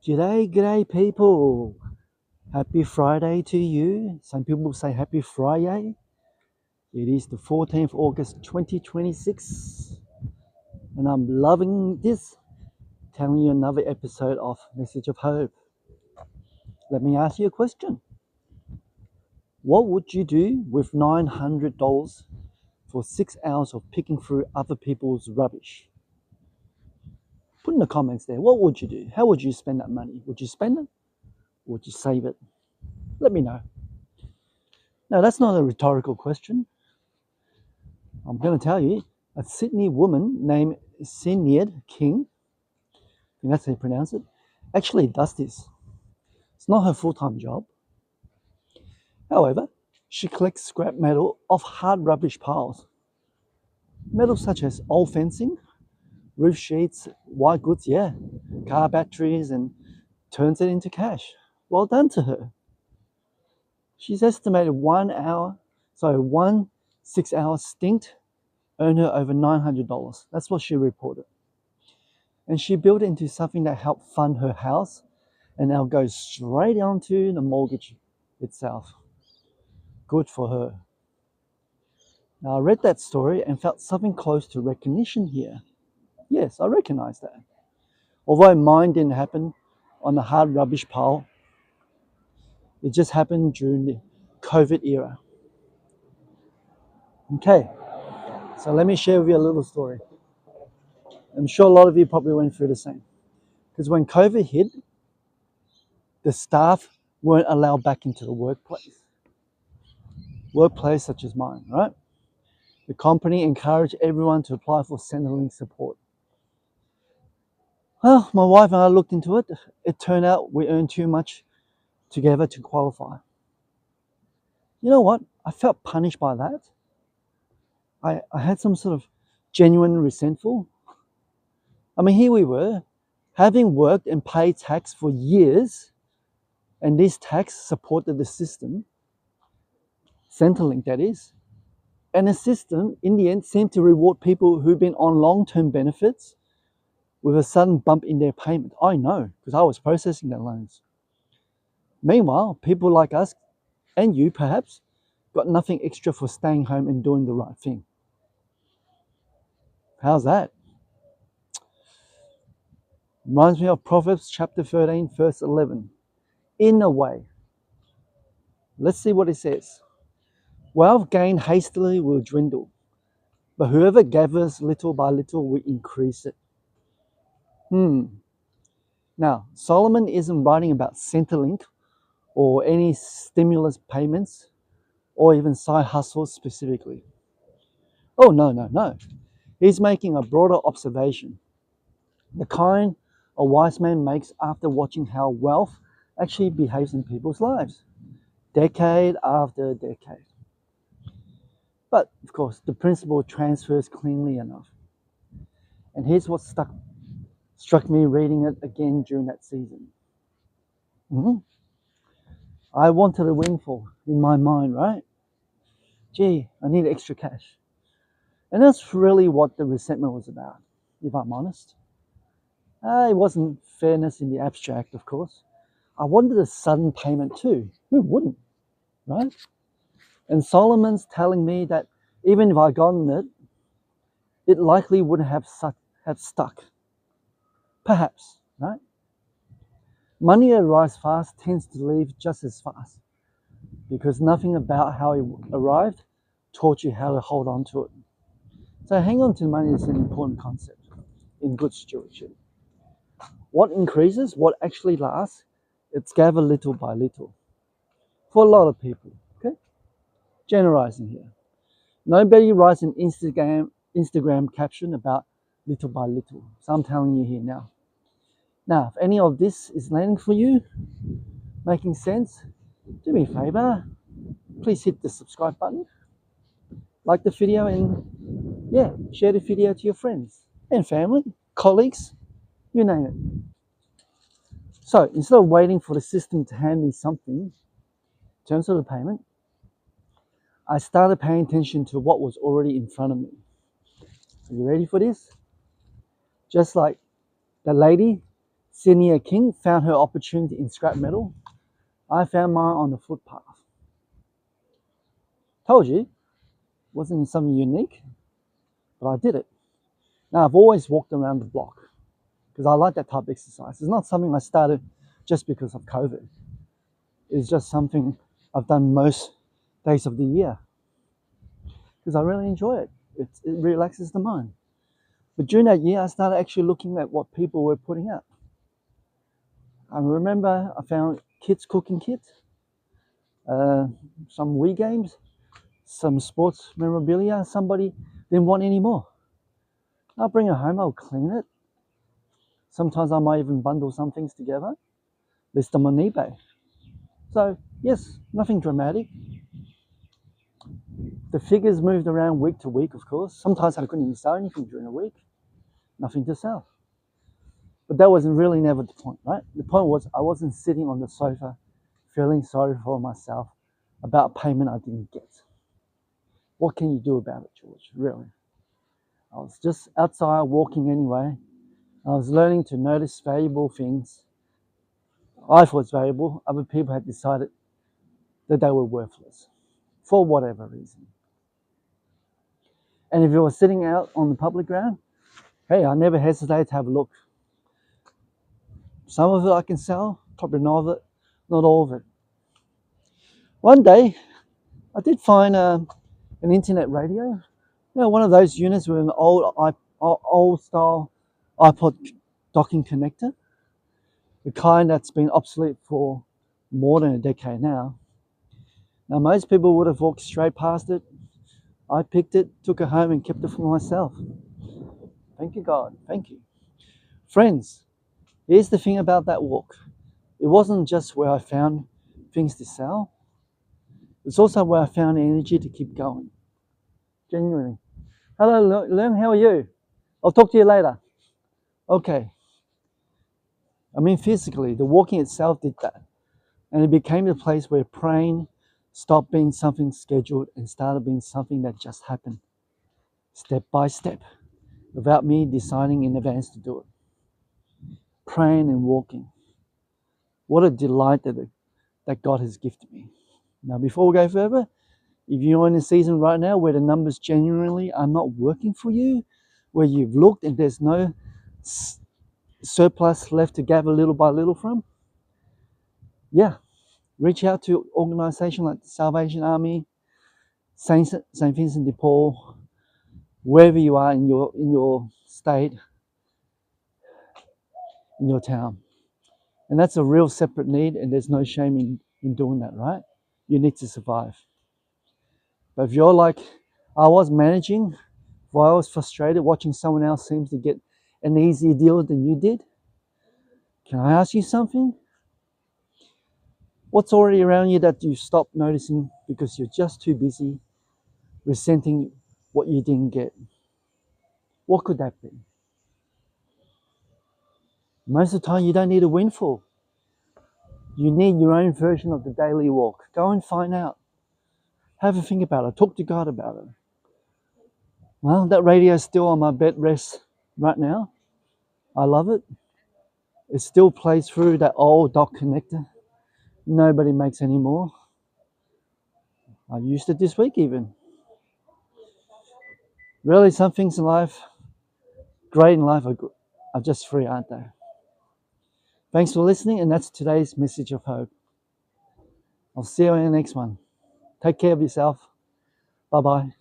G'day people. Happy Friday to you. Some people say happy Friday. It is the 14th August 2026 and I'm loving this, telling you another episode of Message of Hope. Let me ask you a question. What would you do with $900 for 6 hours of picking through other people's rubbish? Put in the comments there. What would you do? How would you spend that money? Would you spend it? Or would you save it? Let me know. Now, that's not a rhetorical question. I'm going to tell you, a Sydney woman named Sinead King, I think that's how you pronounce it, actually does this. It's not her full-time job. However, she collects scrap metal off hard rubbish piles. Metal such as old fencing, roof sheets, white goods, car batteries, and turns it into cash. Well done to her. She's estimated one 6-hour stint earned her over $900. That's what she reported. And she built it into something that helped fund her house and now goes straight onto the mortgage itself. Good for her. Now, I read that story and felt something close to recognition here. Yes, I recognize that. Although mine didn't happen on the hard rubbish pile, it just happened during the COVID era. Okay, so let me share with you a little story. I'm sure a lot of you probably went through the same. Because when COVID hit, the staff weren't allowed back into the workplace. Workplace such as mine, right? The company encouraged everyone to apply for Centrelink support. Well, my wife and I looked into it. It turned out we earned too much together to qualify. You know what? I felt punished by that. I had some sort of genuine resentful. I mean, here we were, having worked and paid tax for years, and this tax supported the system, Centrelink that is, and the system in the end seemed to reward people who've been on long-term benefits with a sudden bump in their payment. I know, because I was processing their loans. Meanwhile, people like us, and you perhaps, got nothing extra for staying home and doing the right thing. How's that? Reminds me of Proverbs chapter 13, verse 11. In a way. Let's see what it says. Wealth gained hastily will dwindle, but whoever gathers little by little will increase it. Now, Solomon isn't writing about Centrelink or any stimulus payments or even side hustles specifically. Oh, no. He's making a broader observation, the kind a wise man makes after watching how wealth actually behaves in people's lives, decade after decade. But, of course, the principle transfers cleanly enough. And here's what struck me reading it again during that season. I wanted a windfall in my mind, right? Gee, I need extra cash. And that's really what the resentment was about, if I'm honest. It wasn't fairness in the abstract, of course. I wanted a sudden payment too. Who wouldn't, right? And Solomon's telling me that even if I gotten it, it likely wouldn't have stuck. Perhaps, right? Money that arrives fast tends to leave just as fast because nothing about how it arrived taught you how to hold on to it. So hang on to money is an important concept in good stewardship. What increases, what actually lasts, it's gathered little by little. For a lot of people, okay? Generalizing here. Nobody writes an Instagram caption about little by little. So I'm telling you here now. Now, if any of this is landing for you, making sense, do me a favor. Please hit the subscribe button, like the video, and share the video to your friends and family, colleagues, you name it. So instead of waiting for the system to hand me something in terms of the payment, I started paying attention to what was already in front of me. Are you ready for this? Just like the lady Senior King found her opportunity in scrap metal. I found mine on the footpath. Told you, wasn't something unique, but I did it. Now, I've always walked around the block because I like that type of exercise. It's not something I started just because of COVID. It's just something I've done most days of the year because I really enjoy it. It relaxes the mind. But during that year, I started actually looking at what people were putting up. I remember I found kids' cooking kits, some Wii games, some sports memorabilia. Somebody didn't want any more. I'll bring it home, I'll clean it. Sometimes I might even bundle some things together, list them on eBay. So, yes, nothing dramatic. The figures moved around week to week, of course. Sometimes I couldn't even sell anything during the week. Nothing to sell. But that wasn't really never the point, right? The point was I wasn't sitting on the sofa feeling sorry for myself about a payment I didn't get. What can you do about it, George? Really? I was just outside walking anyway. I was learning to notice valuable things. I thought it's valuable. Other people had decided that they were worthless for whatever reason. And if you were sitting out on the public ground, hey, I never hesitate to have a look. Some of it I can sell, probably not all of it. One day, I did find an internet radio. You know, one of those units with an old style iPod docking connector. The kind that's been obsolete for more than a decade now. Now, most people would have walked straight past it. I picked it, took it home and kept it for myself. Thank you, God. Thank you. Friends, here's the thing about that walk. It wasn't just where I found things to sell. It's also where I found energy to keep going. Genuinely. Hello, Lem, how are you? I'll talk to you later. Okay. I mean, physically, the walking itself did that. And it became the place where praying stopped being something scheduled and started being something that just happened, step by step, without me deciding in advance to do it. Praying and walking. What a delight that God has gifted me. Now, before we go further, if you're in a season right now where the numbers genuinely are not working for you, where you've looked and there's no surplus left to gather little by little from, yeah, reach out to an organization like the Salvation Army, St. Vincent de Paul, wherever you are in your state, in your town. And that's a real separate need, and there's no shame in doing that, right? You need to survive. But if you're like, I was managing, while I was frustrated watching someone else seems to get an easier deal than you did, can I ask you something? What's already around you that you stopped noticing because you're just too busy resenting what you didn't get? What could that be? Most of the time, you don't need a windfall. You need your own version of the daily walk. Go and find out. Have a think about it. Talk to God about it. Well, that radio is still on my bed rest right now. I love it. It still plays through that old dock connector. Nobody makes any more. I used it this week even. Really, some things in life, great in life, are just free, aren't they? Thanks for listening, and that's today's message of hope. I'll see you in the next one. Take care of yourself. Bye-bye.